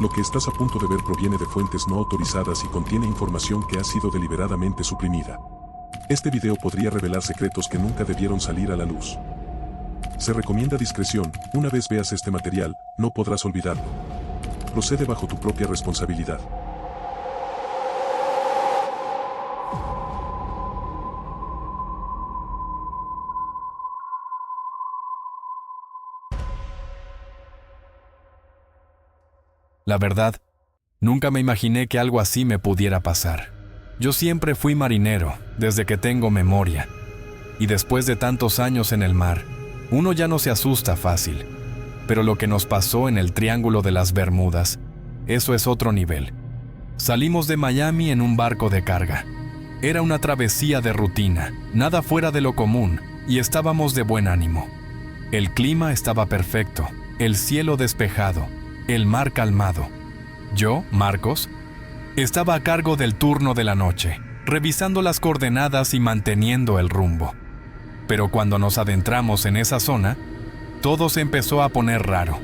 Lo que estás a punto de ver proviene de fuentes no autorizadas y contiene información que ha sido deliberadamente suprimida. Este video podría revelar secretos que nunca debieron salir a la luz. Se recomienda discreción. Una vez veas este material, no podrás olvidarlo. Procede bajo tu propia responsabilidad. La verdad, nunca me imaginé que algo así me pudiera pasar. Yo siempre fui marinero, desde que tengo memoria. Y después de tantos años en el mar, uno ya no se asusta fácil. Pero lo que nos pasó en el Triángulo de las Bermudas, eso es otro nivel. Salimos de Miami en un barco de carga. Era una travesía de rutina, nada fuera de lo común, y estábamos de buen ánimo. El clima estaba perfecto, el cielo despejado, el mar calmado. Yo, Marcos, estaba a cargo del turno de la noche, revisando las coordenadas y manteniendo el rumbo. Pero cuando nos adentramos en esa zona, todo se empezó a poner raro.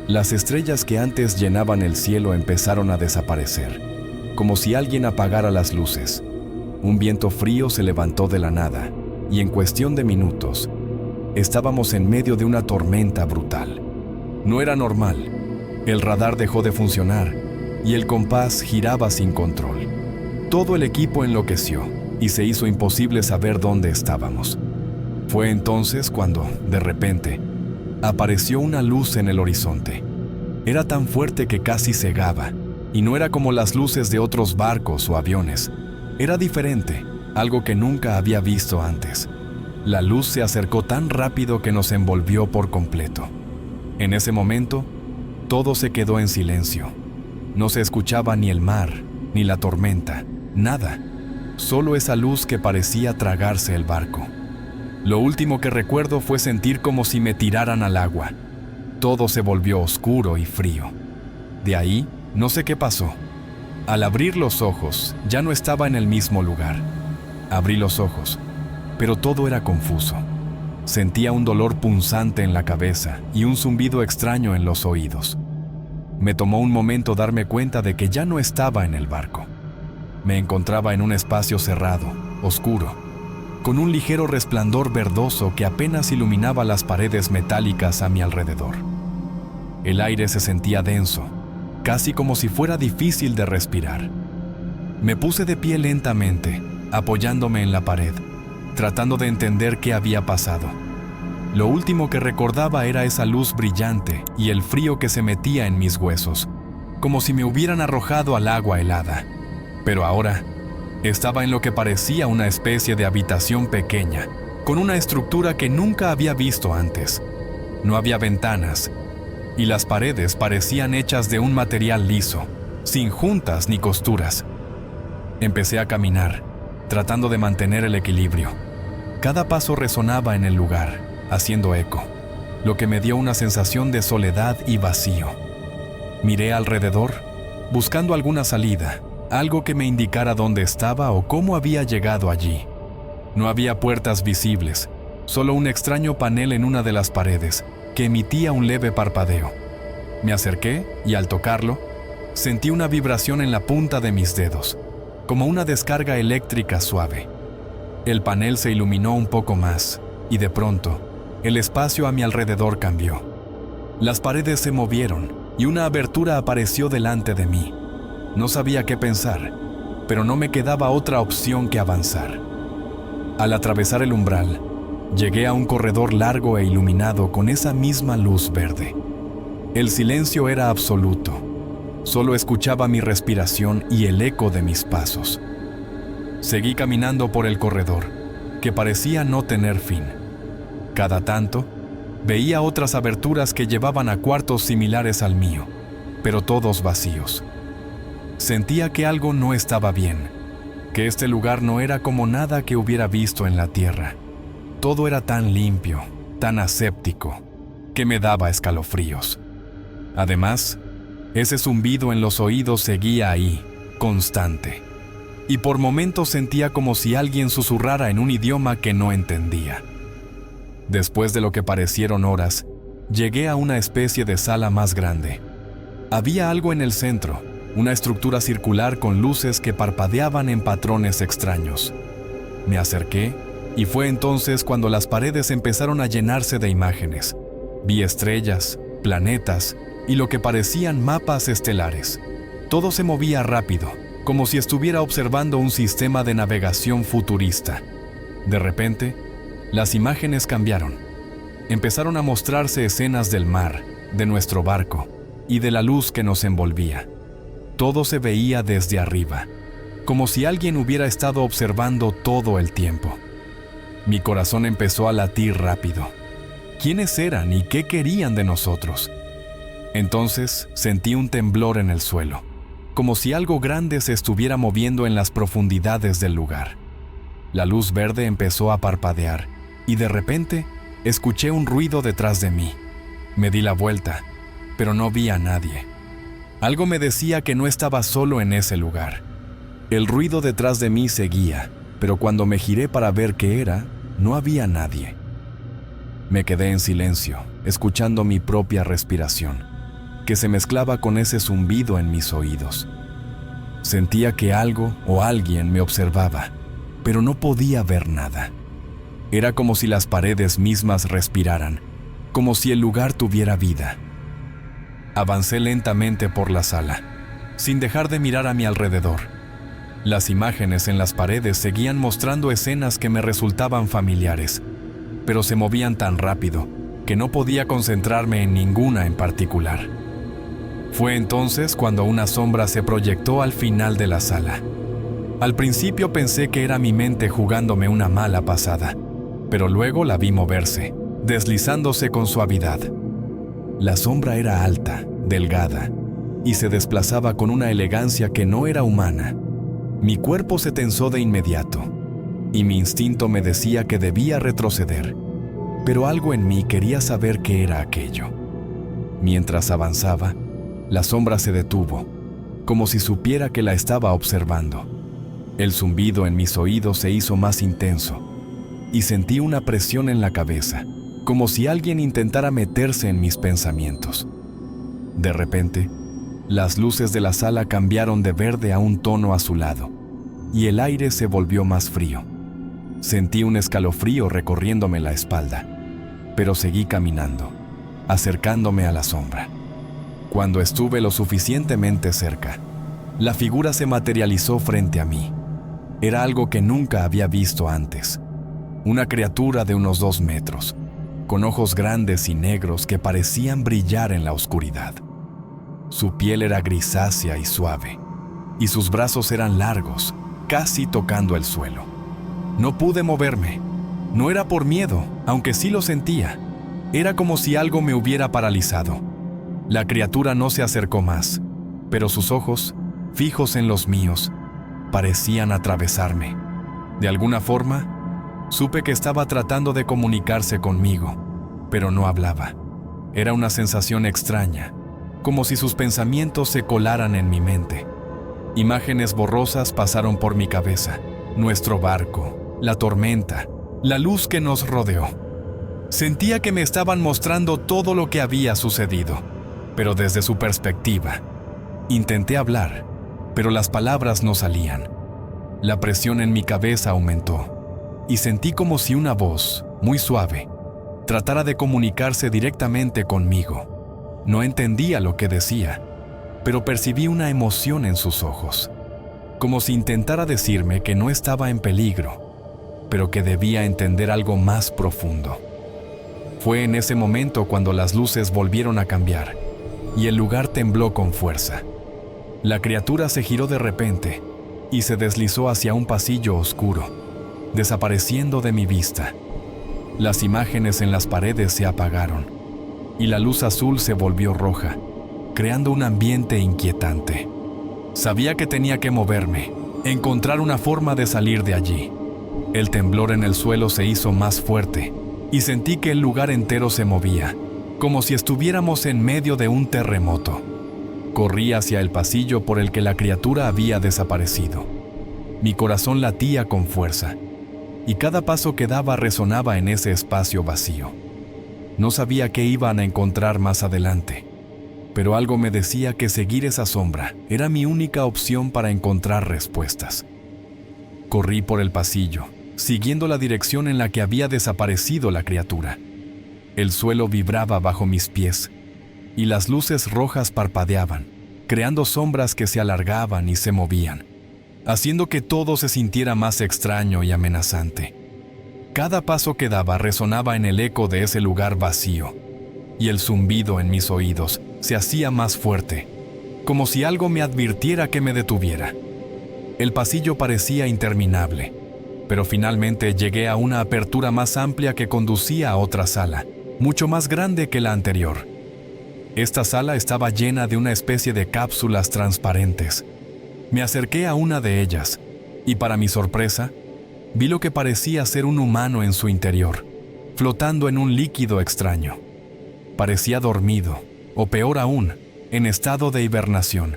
Las estrellas que antes llenaban el cielo empezaron a desaparecer, como si alguien apagara las luces. Un viento frío se levantó de la nada, y en cuestión de minutos, estábamos en medio de una tormenta brutal. No era normal. El radar dejó de funcionar y el compás giraba sin control. Todo el equipo enloqueció y se hizo imposible saber dónde estábamos. Fue entonces cuando, de repente, apareció una luz en el horizonte. Era tan fuerte que casi cegaba, y no era como las luces de otros barcos o aviones. Era diferente, algo que nunca había visto antes. La luz se acercó tan rápido que nos envolvió por completo. En ese momento, todo se quedó en silencio. No se escuchaba ni el mar, ni la tormenta, nada. Solo esa luz que parecía tragarse el barco. Lo último que recuerdo fue sentir como si me tiraran al agua. Todo se volvió oscuro y frío. De ahí, no sé qué pasó. Al abrir los ojos, ya no estaba en el mismo lugar. Abrí los ojos, pero todo era confuso. Sentía un dolor punzante en la cabeza y un zumbido extraño en los oídos. Me tomó un momento darme cuenta de que ya no estaba en el barco. Me encontraba en un espacio cerrado, oscuro, con un ligero resplandor verdoso que apenas iluminaba las paredes metálicas a mi alrededor. El aire se sentía denso, casi como si fuera difícil de respirar. Me puse de pie lentamente, apoyándome en la pared, tratando de entender qué había pasado. Lo último que recordaba era esa luz brillante y el frío que se metía en mis huesos, como si me hubieran arrojado al agua helada. Pero ahora, estaba en lo que parecía una especie de habitación pequeña, con una estructura que nunca había visto antes. No había ventanas, y las paredes parecían hechas de un material liso, sin juntas ni costuras. Empecé a caminar, tratando de mantener el equilibrio. Cada paso resonaba en el lugar, haciendo eco, lo que me dio una sensación de soledad y vacío. Miré alrededor, buscando alguna salida, algo que me indicara dónde estaba o cómo había llegado allí. No había puertas visibles, solo un extraño panel en una de las paredes, que emitía un leve parpadeo. Me acerqué y al tocarlo, sentí una vibración en la punta de mis dedos, como una descarga eléctrica suave. El panel se iluminó un poco más, y de pronto, el espacio a mi alrededor cambió. Las paredes se movieron, y una abertura apareció delante de mí. No sabía qué pensar, pero no me quedaba otra opción que avanzar. Al atravesar el umbral, llegué a un corredor largo e iluminado con esa misma luz verde. El silencio era absoluto. Solo escuchaba mi respiración y el eco de mis pasos. Seguí caminando por el corredor, que parecía no tener fin. Cada tanto, veía otras aberturas que llevaban a cuartos similares al mío, pero todos vacíos. Sentía que algo no estaba bien, que este lugar no era como nada que hubiera visto en la tierra. Todo era tan limpio, tan aséptico, que me daba escalofríos. Además, ese zumbido en los oídos seguía ahí, constante. Y por momentos sentía como si alguien susurrara en un idioma que no entendía. Después de lo que parecieron horas, llegué a una especie de sala más grande. Había algo en el centro, una estructura circular con luces que parpadeaban en patrones extraños. Me acerqué y fue entonces cuando las paredes empezaron a llenarse de imágenes. Vi estrellas, planetas y lo que parecían mapas estelares. Todo se movía rápido, como si estuviera observando un sistema de navegación futurista. De repente, las imágenes cambiaron. Empezaron a mostrarse escenas del mar, de nuestro barco y de la luz que nos envolvía. Todo se veía desde arriba, como si alguien hubiera estado observando todo el tiempo. Mi corazón empezó a latir rápido. ¿Quiénes eran y qué querían de nosotros? Entonces sentí un temblor en el suelo, como si algo grande se estuviera moviendo en las profundidades del lugar. La luz verde empezó a parpadear y de repente escuché un ruido detrás de mí. Me di la vuelta, pero no vi a nadie. Algo me decía que no estaba solo en ese lugar. El ruido detrás de mí seguía, pero cuando me giré para ver qué era, no había nadie. Me quedé en silencio, escuchando mi propia respiración, que se mezclaba con ese zumbido en mis oídos. Sentía que algo o alguien me observaba, pero no podía ver nada. Era como si las paredes mismas respiraran, como si el lugar tuviera vida. Avancé lentamente por la sala, sin dejar de mirar a mi alrededor. Las imágenes en las paredes seguían mostrando escenas que me resultaban familiares, pero se movían tan rápido que no podía concentrarme en ninguna en particular. Fue entonces cuando una sombra se proyectó al final de la sala. Al principio pensé que era mi mente jugándome una mala pasada, pero luego la vi moverse, deslizándose con suavidad. La sombra era alta, delgada, y se desplazaba con una elegancia que no era humana. Mi cuerpo se tensó de inmediato, y mi instinto me decía que debía retroceder, pero algo en mí quería saber qué era aquello. Mientras avanzaba, la sombra se detuvo, como si supiera que la estaba observando. El zumbido en mis oídos se hizo más intenso, y sentí una presión en la cabeza, como si alguien intentara meterse en mis pensamientos. De repente, las luces de la sala cambiaron de verde a un tono azulado, y el aire se volvió más frío. Sentí un escalofrío recorriéndome la espalda, pero seguí caminando, acercándome a la sombra. Cuando estuve lo suficientemente cerca, la figura se materializó frente a mí. Era algo que nunca había visto antes. Una criatura de unos 2 metros, con ojos grandes y negros que parecían brillar en la oscuridad. Su piel era grisácea y suave, y sus brazos eran largos, casi tocando el suelo. No pude moverme. No era por miedo, aunque sí lo sentía. Era como si algo me hubiera paralizado. La criatura no se acercó más, pero sus ojos, fijos en los míos, parecían atravesarme. De alguna forma, supe que estaba tratando de comunicarse conmigo, pero no hablaba. Era una sensación extraña, como si sus pensamientos se colaran en mi mente. Imágenes borrosas pasaron por mi cabeza. Nuestro barco, la tormenta, la luz que nos rodeó. Sentía que me estaban mostrando todo lo que había sucedido, pero desde su perspectiva. Intenté hablar, pero las palabras no salían. La presión en mi cabeza aumentó, y sentí como si una voz, muy suave, tratara de comunicarse directamente conmigo. No entendía lo que decía, pero percibí una emoción en sus ojos, como si intentara decirme que no estaba en peligro, pero que debía entender algo más profundo. Fue en ese momento cuando las luces volvieron a cambiar, y el lugar tembló con fuerza. La criatura se giró de repente, y se deslizó hacia un pasillo oscuro, desapareciendo de mi vista. Las imágenes en las paredes se apagaron, y la luz azul se volvió roja, creando un ambiente inquietante. Sabía que tenía que moverme, encontrar una forma de salir de allí. El temblor en el suelo se hizo más fuerte, y sentí que el lugar entero se movía, como si estuviéramos en medio de un terremoto. Corrí hacia el pasillo por el que la criatura había desaparecido. Mi corazón latía con fuerza, y cada paso que daba resonaba en ese espacio vacío. No sabía qué iban a encontrar más adelante, pero algo me decía que seguir esa sombra era mi única opción para encontrar respuestas. Corrí por el pasillo, siguiendo la dirección en la que había desaparecido la criatura. El suelo vibraba bajo mis pies y las luces rojas parpadeaban, creando sombras que se alargaban y se movían, haciendo que todo se sintiera más extraño y amenazante. Cada paso que daba resonaba en el eco de ese lugar vacío, y el zumbido en mis oídos se hacía más fuerte, como si algo me advirtiera que me detuviera. El pasillo parecía interminable, pero finalmente llegué a una apertura más amplia que conducía a otra sala, mucho más grande que la anterior. Esta sala estaba llena de una especie de cápsulas transparentes. Me acerqué a una de ellas, y para mi sorpresa, vi lo que parecía ser un humano en su interior, flotando en un líquido extraño. Parecía dormido, o peor aún, en estado de hibernación.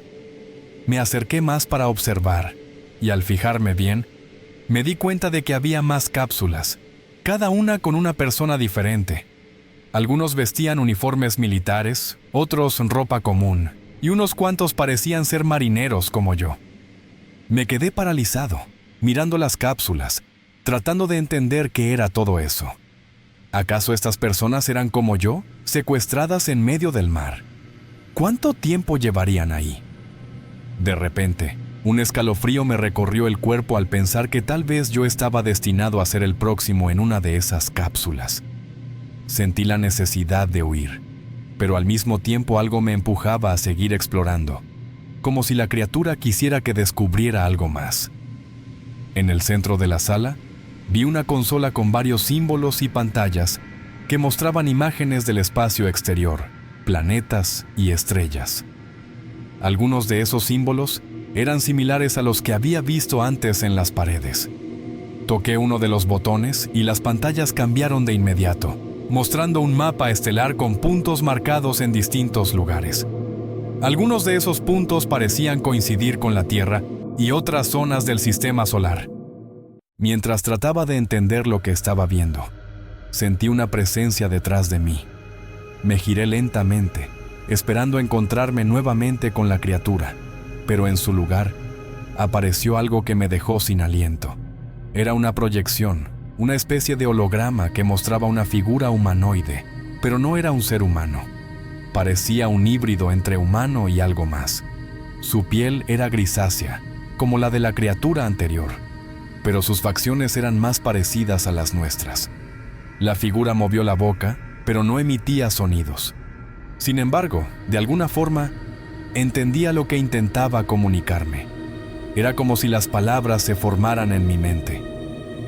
Me acerqué más para observar, y al fijarme bien, me di cuenta de que había más cápsulas, cada una con una persona diferente. Algunos vestían uniformes militares, otros ropa común, y unos cuantos parecían ser marineros como yo. Me quedé paralizado, mirando las cápsulas, tratando de entender qué era todo eso. ¿Acaso estas personas eran como yo, secuestradas en medio del mar? ¿Cuánto tiempo llevarían ahí? De repente, un escalofrío me recorrió el cuerpo al pensar que tal vez yo estaba destinado a ser el próximo en una de esas cápsulas. Sentí la necesidad de huir, pero al mismo tiempo algo me empujaba a seguir explorando, como si la criatura quisiera que descubriera algo más. En el centro de la sala, vi una consola con varios símbolos y pantallas que mostraban imágenes del espacio exterior, planetas y estrellas. Algunos de esos símbolos eran similares a los que había visto antes en las paredes. Toqué uno de los botones y las pantallas cambiaron de inmediato, mostrando un mapa estelar con puntos marcados en distintos lugares. Algunos de esos puntos parecían coincidir con la Tierra y otras zonas del sistema solar. Mientras trataba de entender lo que estaba viendo, sentí una presencia detrás de mí. Me giré lentamente, esperando encontrarme nuevamente con la criatura, pero en su lugar apareció algo que me dejó sin aliento. Era una proyección, una especie de holograma que mostraba una figura humanoide, pero no era un ser humano. Parecía un híbrido entre humano y algo más. Su piel era grisácea, como la de la criatura anterior, pero sus facciones eran más parecidas a las nuestras. La figura movió la boca, pero no emitía sonidos. Sin embargo, de alguna forma, entendía lo que intentaba comunicarme. Era como si las palabras se formaran en mi mente.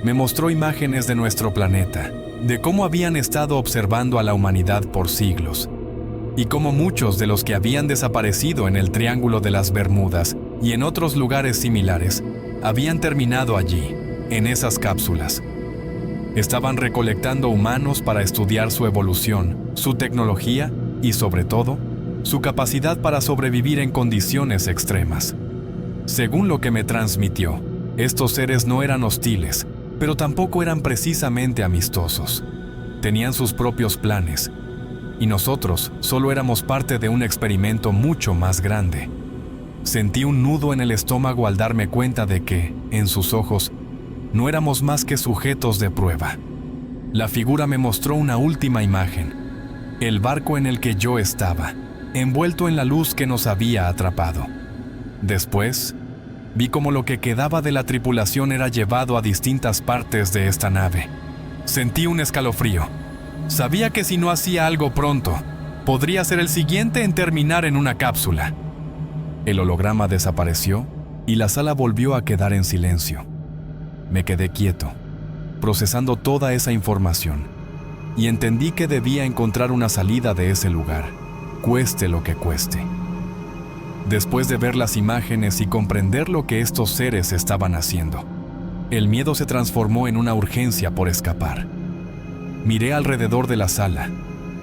Me mostró imágenes de nuestro planeta, de cómo habían estado observando a la humanidad por siglos, y cómo muchos de los que habían desaparecido en el Triángulo de las Bermudas y en otros lugares similares, habían terminado allí, en esas cápsulas. Estaban recolectando humanos para estudiar su evolución, su tecnología y, sobre todo, su capacidad para sobrevivir en condiciones extremas. Según lo que me transmitió, estos seres no eran hostiles, pero tampoco eran precisamente amistosos. Tenían sus propios planes, y nosotros solo éramos parte de un experimento mucho más grande. Sentí un nudo en el estómago al darme cuenta de que, en sus ojos, no éramos más que sujetos de prueba. La figura me mostró una última imagen, el barco en el que yo estaba, envuelto en la luz que nos había atrapado. Después, vi cómo lo que quedaba de la tripulación era llevado a distintas partes de esta nave. Sentí un escalofrío. Sabía que si no hacía algo pronto, podría ser el siguiente en terminar en una cápsula. El holograma desapareció y la sala volvió a quedar en silencio. Me quedé quieto, procesando toda esa información, y entendí que debía encontrar una salida de ese lugar, cueste lo que cueste. Después de ver las imágenes y comprender lo que estos seres estaban haciendo, el miedo se transformó en una urgencia por escapar. Miré alrededor de la sala,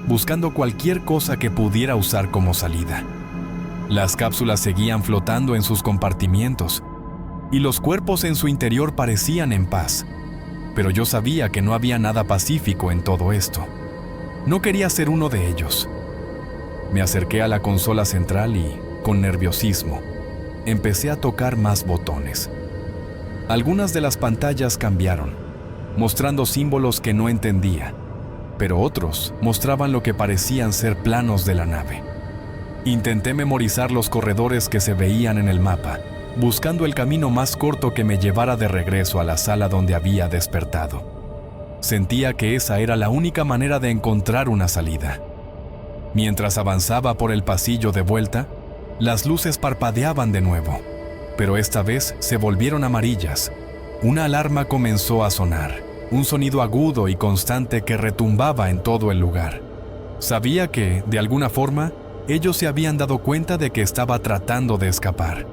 buscando cualquier cosa que pudiera usar como salida. Las cápsulas seguían flotando en sus compartimientos, y los cuerpos en su interior parecían en paz. Pero yo sabía que no había nada pacífico en todo esto. No quería ser uno de ellos. Me acerqué a la consola central y, con nerviosismo, empecé a tocar más botones. Algunas de las pantallas cambiaron, mostrando símbolos que no entendía, pero otros mostraban lo que parecían ser planos de la nave. Intenté memorizar los corredores que se veían en el mapa, buscando el camino más corto que me llevara de regreso a la sala donde había despertado. Sentía que esa era la única manera de encontrar una salida. Mientras avanzaba por el pasillo de vuelta, las luces parpadeaban de nuevo, pero esta vez se volvieron amarillas. Una alarma comenzó a sonar, un sonido agudo y constante que retumbaba en todo el lugar. Sabía que, de alguna forma, ellos se habían dado cuenta de que estaba tratando de escapar.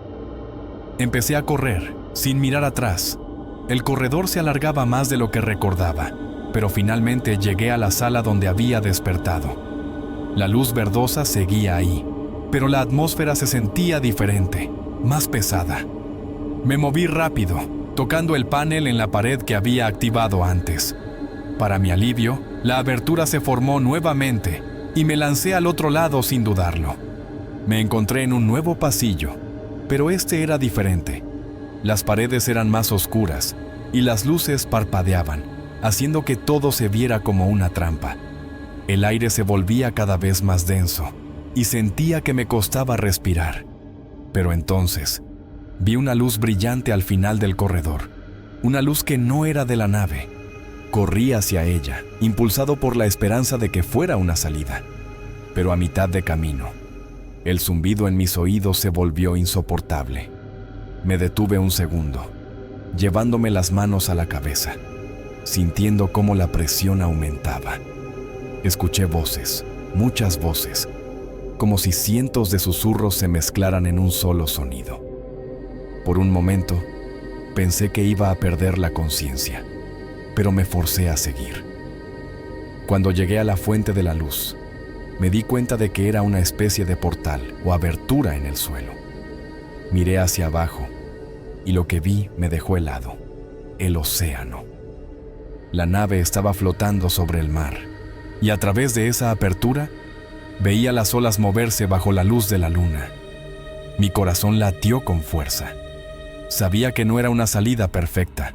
Empecé a correr, sin mirar atrás. El corredor se alargaba más de lo que recordaba, pero finalmente llegué a la sala donde había despertado. La luz verdosa seguía ahí, pero la atmósfera se sentía diferente, más pesada. Me moví rápido, tocando el panel en la pared que había activado antes. Para mi alivio, la abertura se formó nuevamente y me lancé al otro lado sin dudarlo. Me encontré en un nuevo pasillo, pero este era diferente. Las paredes eran más oscuras y las luces parpadeaban, haciendo que todo se viera como una trampa. El aire se volvía cada vez más denso y sentía que me costaba respirar. Pero entonces, vi una luz brillante al final del corredor, una luz que no era de la nave. Corrí hacia ella, impulsado por la esperanza de que fuera una salida. Pero a mitad de camino, el zumbido en mis oídos se volvió insoportable. Me detuve un segundo, llevándome las manos a la cabeza, sintiendo cómo la presión aumentaba. Escuché voces, muchas voces, como si cientos de susurros se mezclaran en un solo sonido. Por un momento, pensé que iba a perder la conciencia, pero me forcé a seguir. Cuando llegué a la fuente de la luz, me di cuenta de que era una especie de portal o abertura en el suelo. Miré hacia abajo y lo que vi me dejó helado: el océano. La nave estaba flotando sobre el mar y a través de esa apertura veía las olas moverse bajo la luz de la luna. Mi corazón latió con fuerza. Sabía que no era una salida perfecta,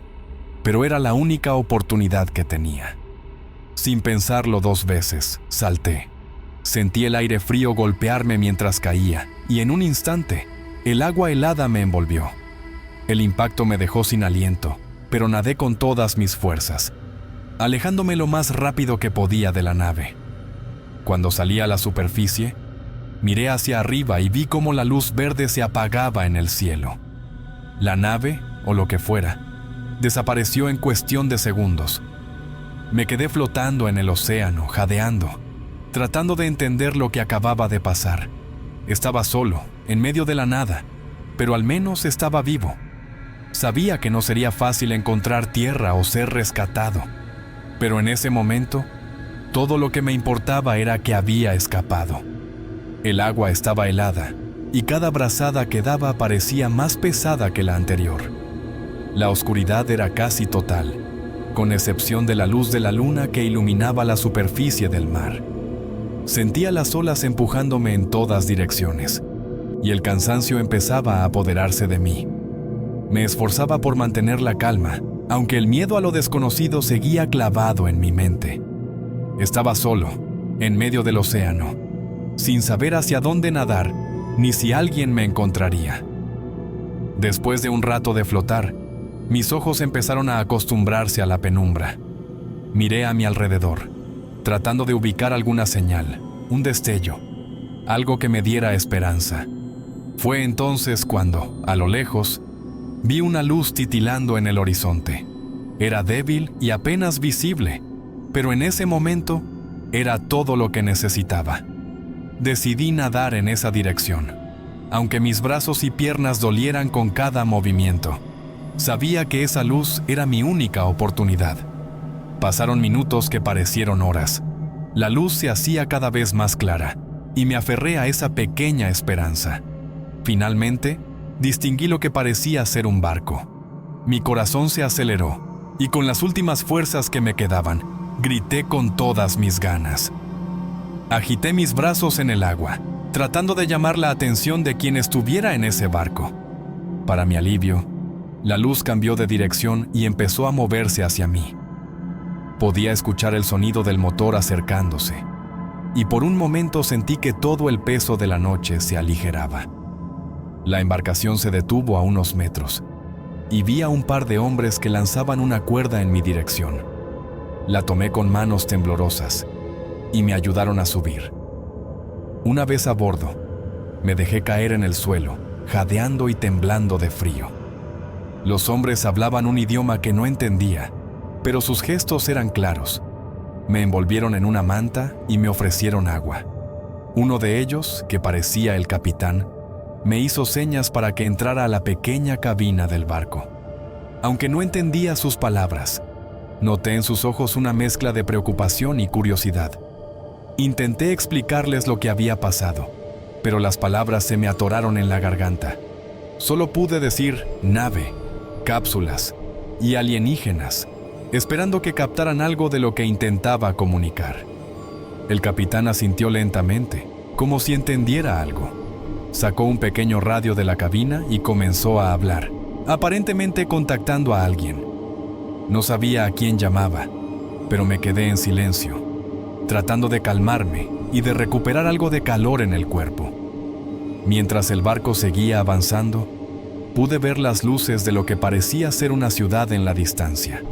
pero era la única oportunidad que tenía. Sin pensarlo dos veces, salté. Sentí el aire frío golpearme mientras caía, y en un instante, el agua helada me envolvió. El impacto me dejó sin aliento, pero nadé con todas mis fuerzas, alejándome lo más rápido que podía de la nave. Cuando salí a la superficie, miré hacia arriba y vi cómo la luz verde se apagaba en el cielo. La nave, o lo que fuera, desapareció en cuestión de segundos. Me quedé flotando en el océano, jadeando, tratando de entender lo que acababa de pasar. Estaba solo, en medio de la nada, pero al menos estaba vivo. Sabía que no sería fácil encontrar tierra o ser rescatado, pero en ese momento, todo lo que me importaba era que había escapado. El agua estaba helada, y cada brazada que daba parecía más pesada que la anterior. La oscuridad era casi total, con excepción de la luz de la luna que iluminaba la superficie del mar. Sentía las olas empujándome en todas direcciones, y el cansancio empezaba a apoderarse de mí. Me esforzaba por mantener la calma, aunque el miedo a lo desconocido seguía clavado en mi mente. Estaba solo, en medio del océano, sin saber hacia dónde nadar, ni si alguien me encontraría. Después de un rato de flotar, mis ojos empezaron a acostumbrarse a la penumbra. Miré a mi alrededor, tratando de ubicar alguna señal, un destello, algo que me diera esperanza. Fue entonces cuando, a lo lejos, vi una luz titilando en el horizonte. Era débil y apenas visible, pero en ese momento era todo lo que necesitaba. Decidí nadar en esa dirección, aunque mis brazos y piernas dolieran con cada movimiento. Sabía que esa luz era mi única oportunidad. Pasaron minutos que parecieron horas. La luz se hacía cada vez más clara, y me aferré a esa pequeña esperanza. Finalmente, distinguí lo que parecía ser un barco. Mi corazón se aceleró, y con las últimas fuerzas que me quedaban, grité con todas mis ganas. Agité mis brazos en el agua, tratando de llamar la atención de quien estuviera en ese barco. Para mi alivio, la luz cambió de dirección y empezó a moverse hacia mí. Podía escuchar el sonido del motor acercándose, y por un momento sentí que todo el peso de la noche se aligeraba. La embarcación se detuvo a unos metros, y vi a un par de hombres que lanzaban una cuerda en mi dirección. La tomé con manos temblorosas, y me ayudaron a subir. Una vez a bordo, me dejé caer en el suelo, jadeando y temblando de frío. Los hombres hablaban un idioma que no entendía, pero sus gestos eran claros. Me envolvieron en una manta y me ofrecieron agua. Uno de ellos, que parecía el capitán, me hizo señas para que entrara a la pequeña cabina del barco. Aunque no entendía sus palabras, noté en sus ojos una mezcla de preocupación y curiosidad. Intenté explicarles lo que había pasado, pero las palabras se me atoraron en la garganta. Solo pude decir nave, cápsulas y alienígenas, esperando que captaran algo de lo que intentaba comunicar. El capitán asintió lentamente, como si entendiera algo. Sacó un pequeño radio de la cabina y comenzó a hablar, aparentemente contactando a alguien. No sabía a quién llamaba, pero me quedé en silencio, tratando de calmarme y de recuperar algo de calor en el cuerpo. Mientras el barco seguía avanzando, pude ver las luces de lo que parecía ser una ciudad en la distancia.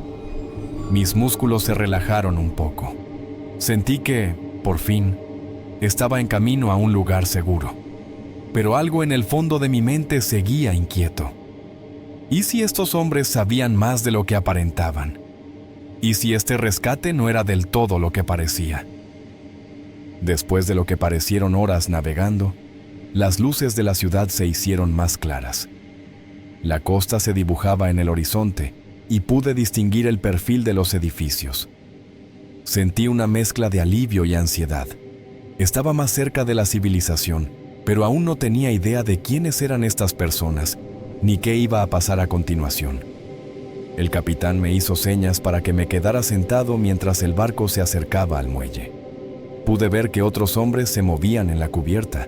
Mis músculos se relajaron un poco. Sentí que, por fin, estaba en camino a un lugar seguro. Pero algo en el fondo de mi mente seguía inquieto. ¿Y si estos hombres sabían más de lo que aparentaban? ¿Y si este rescate no era del todo lo que parecía? Después de lo que parecieron horas navegando, las luces de la ciudad se hicieron más claras. La costa se dibujaba en el horizonte y pude distinguir el perfil de los edificios. Sentí una mezcla de alivio y ansiedad. Estaba más cerca de la civilización, pero aún no tenía idea de quiénes eran estas personas, ni qué iba a pasar a continuación. El capitán me hizo señas para que me quedara sentado mientras el barco se acercaba al muelle. Pude ver que otros hombres se movían en la cubierta,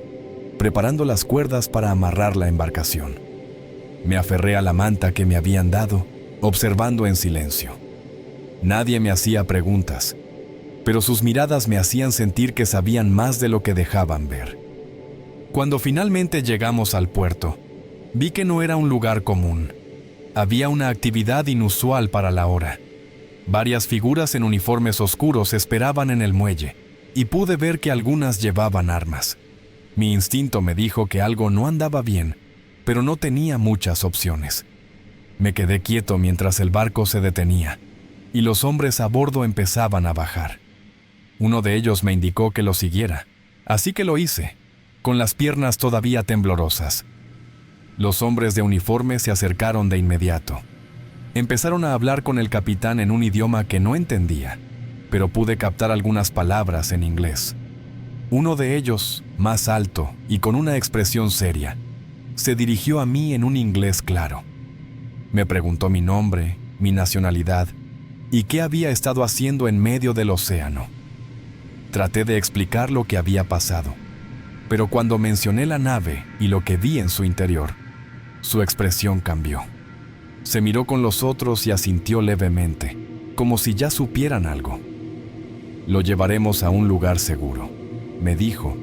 preparando las cuerdas para amarrar la embarcación. Me aferré a la manta que me habían dado, observando en silencio. Nadie me hacía preguntas, pero sus miradas me hacían sentir que sabían más de lo que dejaban ver. Cuando finalmente llegamos al puerto, vi que no era un lugar común. Había una actividad inusual para la hora. Varias figuras en uniformes oscuros esperaban en el muelle, y pude ver que algunas llevaban armas. Mi instinto me dijo que algo no andaba bien, pero no tenía muchas opciones. Me quedé quieto mientras el barco se detenía, y los hombres a bordo empezaban a bajar. Uno de ellos me indicó que lo siguiera, así que lo hice, con las piernas todavía temblorosas. Los hombres de uniforme se acercaron de inmediato. Empezaron a hablar con el capitán en un idioma que no entendía, pero pude captar algunas palabras en inglés. Uno de ellos, más alto y con una expresión seria, se dirigió a mí en un inglés claro. Me preguntó mi nombre, mi nacionalidad y qué había estado haciendo en medio del océano. Traté de explicar lo que había pasado, pero cuando mencioné la nave y lo que vi en su interior, su expresión cambió. Se miró con los otros y asintió levemente, como si ya supieran algo. Lo llevaremos a un lugar seguro, me dijo,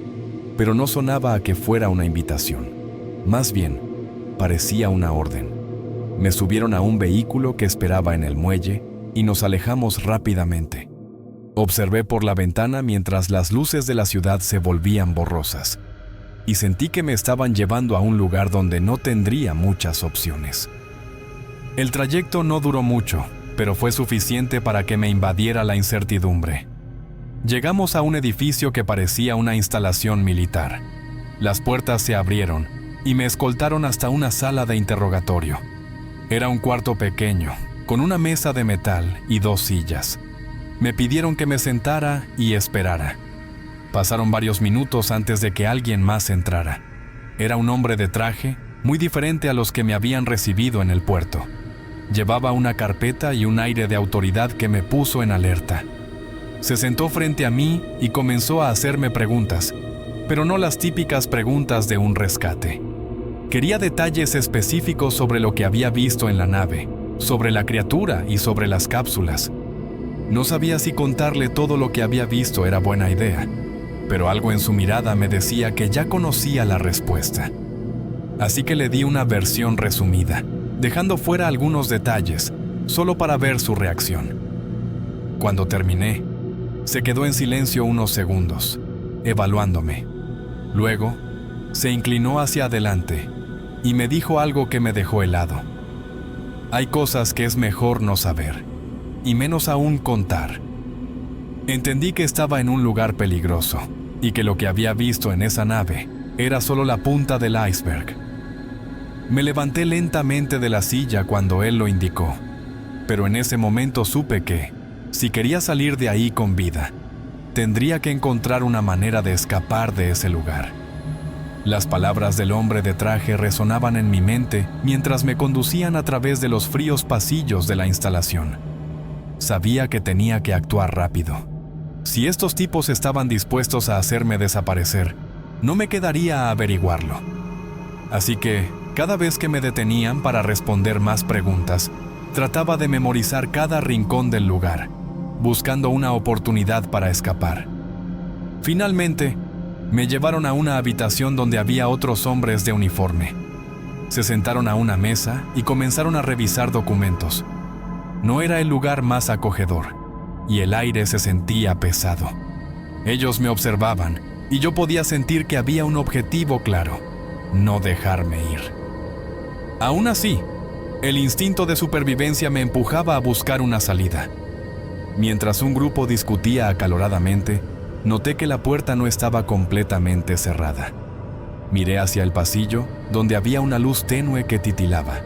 pero no sonaba a que fuera una invitación. Más bien, parecía una orden. Me subieron a un vehículo que esperaba en el muelle y nos alejamos rápidamente. Observé por la ventana mientras las luces de la ciudad se volvían borrosas, y sentí que me estaban llevando a un lugar donde no tendría muchas opciones. El trayecto no duró mucho, pero fue suficiente para que me invadiera la incertidumbre. Llegamos a un edificio que parecía una instalación militar. Las puertas se abrieron y me escoltaron hasta una sala de interrogatorio. Era un cuarto pequeño, con una mesa de metal y 2 sillas. Me pidieron que me sentara y esperara. Pasaron varios minutos antes de que alguien más entrara. Era un hombre de traje, muy diferente a los que me habían recibido en el puerto. Llevaba una carpeta y un aire de autoridad que me puso en alerta. Se sentó frente a mí y comenzó a hacerme preguntas, pero no las típicas preguntas de un rescate. Quería detalles específicos sobre lo que había visto en la nave, sobre la criatura y sobre las cápsulas. No sabía si contarle todo lo que había visto era buena idea, pero algo en su mirada me decía que ya conocía la respuesta. Así que le di una versión resumida, dejando fuera algunos detalles, solo para ver su reacción. Cuando terminé, se quedó en silencio unos segundos, evaluándome. Luego, se inclinó hacia adelante y me dijo algo que me dejó helado. Hay cosas que es mejor no saber, y menos aún contar. Entendí que estaba en un lugar peligroso, y que lo que había visto en esa nave era solo la punta del iceberg. Me levanté lentamente de la silla cuando él lo indicó, pero en ese momento supe que, si quería salir de ahí con vida, tendría que encontrar una manera de escapar de ese lugar. Las palabras del hombre de traje resonaban en mi mente mientras me conducían a través de los fríos pasillos de la instalación. Sabía que tenía que actuar rápido. Si estos tipos estaban dispuestos a hacerme desaparecer, no me quedaría a averiguarlo. Así que, cada vez que me detenían para responder más preguntas, trataba de memorizar cada rincón del lugar, buscando una oportunidad para escapar. Finalmente, me llevaron a una habitación donde había otros hombres de uniforme. Se sentaron a una mesa y comenzaron a revisar documentos. No era el lugar más acogedor, y el aire se sentía pesado. Ellos me observaban, y yo podía sentir que había un objetivo claro: no dejarme ir. Aún así, el instinto de supervivencia me empujaba a buscar una salida. Mientras un grupo discutía acaloradamente, noté que la puerta no estaba completamente cerrada. Miré hacia el pasillo, donde había una luz tenue que titilaba.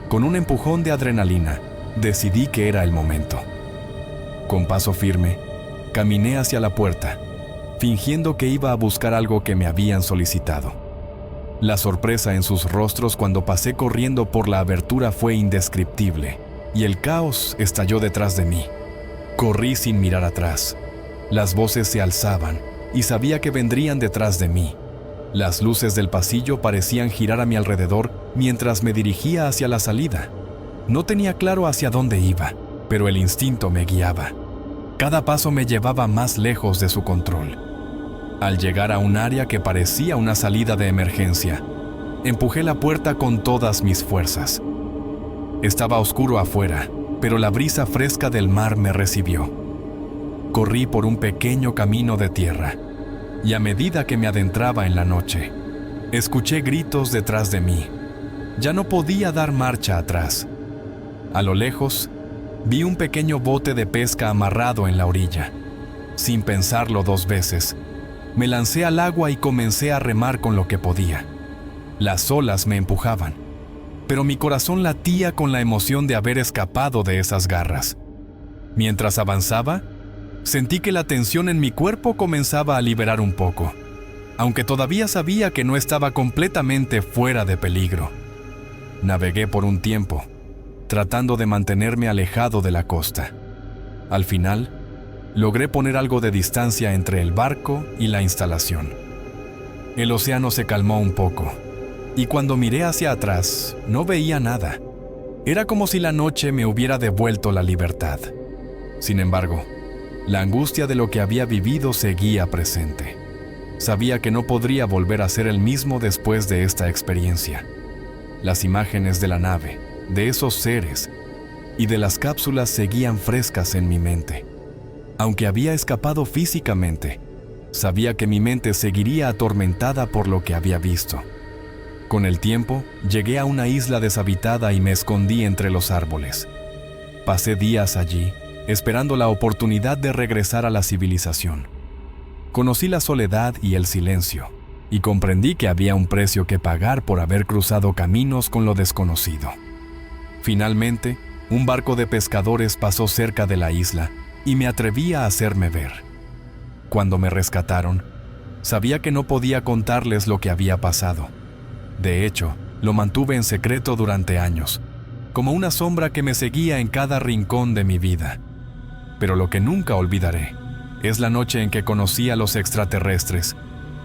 Con un empujón de adrenalina, decidí que era el momento. Con paso firme, caminé hacia la puerta, fingiendo que iba a buscar algo que me habían solicitado. La sorpresa en sus rostros cuando pasé corriendo por la abertura fue indescriptible, y el caos estalló detrás de mí. Corrí sin mirar atrás. Las voces se alzaban y sabía que vendrían detrás de mí. Las luces del pasillo parecían girar a mi alrededor mientras me dirigía hacia la salida. No tenía claro hacia dónde iba, pero el instinto me guiaba. Cada paso me llevaba más lejos de su control. Al llegar a un área que parecía una salida de emergencia, empujé la puerta con todas mis fuerzas. Estaba oscuro afuera, pero la brisa fresca del mar me recibió. Corrí por un pequeño camino de tierra, y a medida que me adentraba en la noche, escuché gritos detrás de mí. Ya no podía dar marcha atrás. A lo lejos, vi un pequeño bote de pesca amarrado en la orilla. Sin pensarlo dos veces, me lancé al agua y comencé a remar con lo que podía. Las olas me empujaban, pero mi corazón latía con la emoción de haber escapado de esas garras. Mientras avanzaba, sentí que la tensión en mi cuerpo comenzaba a liberar un poco, aunque todavía sabía que no estaba completamente fuera de peligro. Navegué por un tiempo, tratando de mantenerme alejado de la costa. Al final, logré poner algo de distancia entre el barco y la instalación. El océano se calmó un poco, y cuando miré hacia atrás, no veía nada. Era como si la noche me hubiera devuelto la libertad. Sin embargo, la angustia de lo que había vivido seguía presente. Sabía que no podría volver a ser el mismo después de esta experiencia. Las imágenes de la nave, de esos seres y de las cápsulas seguían frescas en mi mente. Aunque había escapado físicamente, sabía que mi mente seguiría atormentada por lo que había visto. Con el tiempo, llegué a una isla deshabitada y me escondí entre los árboles. Pasé días allí, esperando la oportunidad de regresar a la civilización. Conocí la soledad y el silencio, y comprendí que había un precio que pagar por haber cruzado caminos con lo desconocido. Finalmente, un barco de pescadores pasó cerca de la isla y me atreví a hacerme ver. Cuando me rescataron, sabía que no podía contarles lo que había pasado. De hecho, lo mantuve en secreto durante años, como una sombra que me seguía en cada rincón de mi vida. Pero lo que nunca olvidaré es la noche en que conocí a los extraterrestres,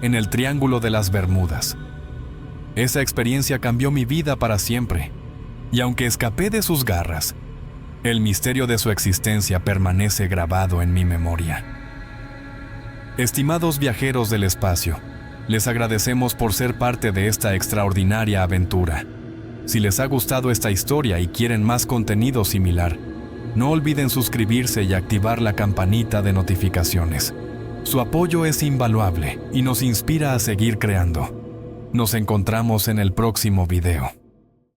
en el Triángulo de las Bermudas. Esa experiencia cambió mi vida para siempre, y aunque escapé de sus garras, el misterio de su existencia permanece grabado en mi memoria. Estimados viajeros del espacio, les agradecemos por ser parte de esta extraordinaria aventura. Si les ha gustado esta historia y quieren más contenido similar, no olviden suscribirse y activar la campanita de notificaciones. Su apoyo es invaluable y nos inspira a seguir creando. Nos encontramos en el próximo video.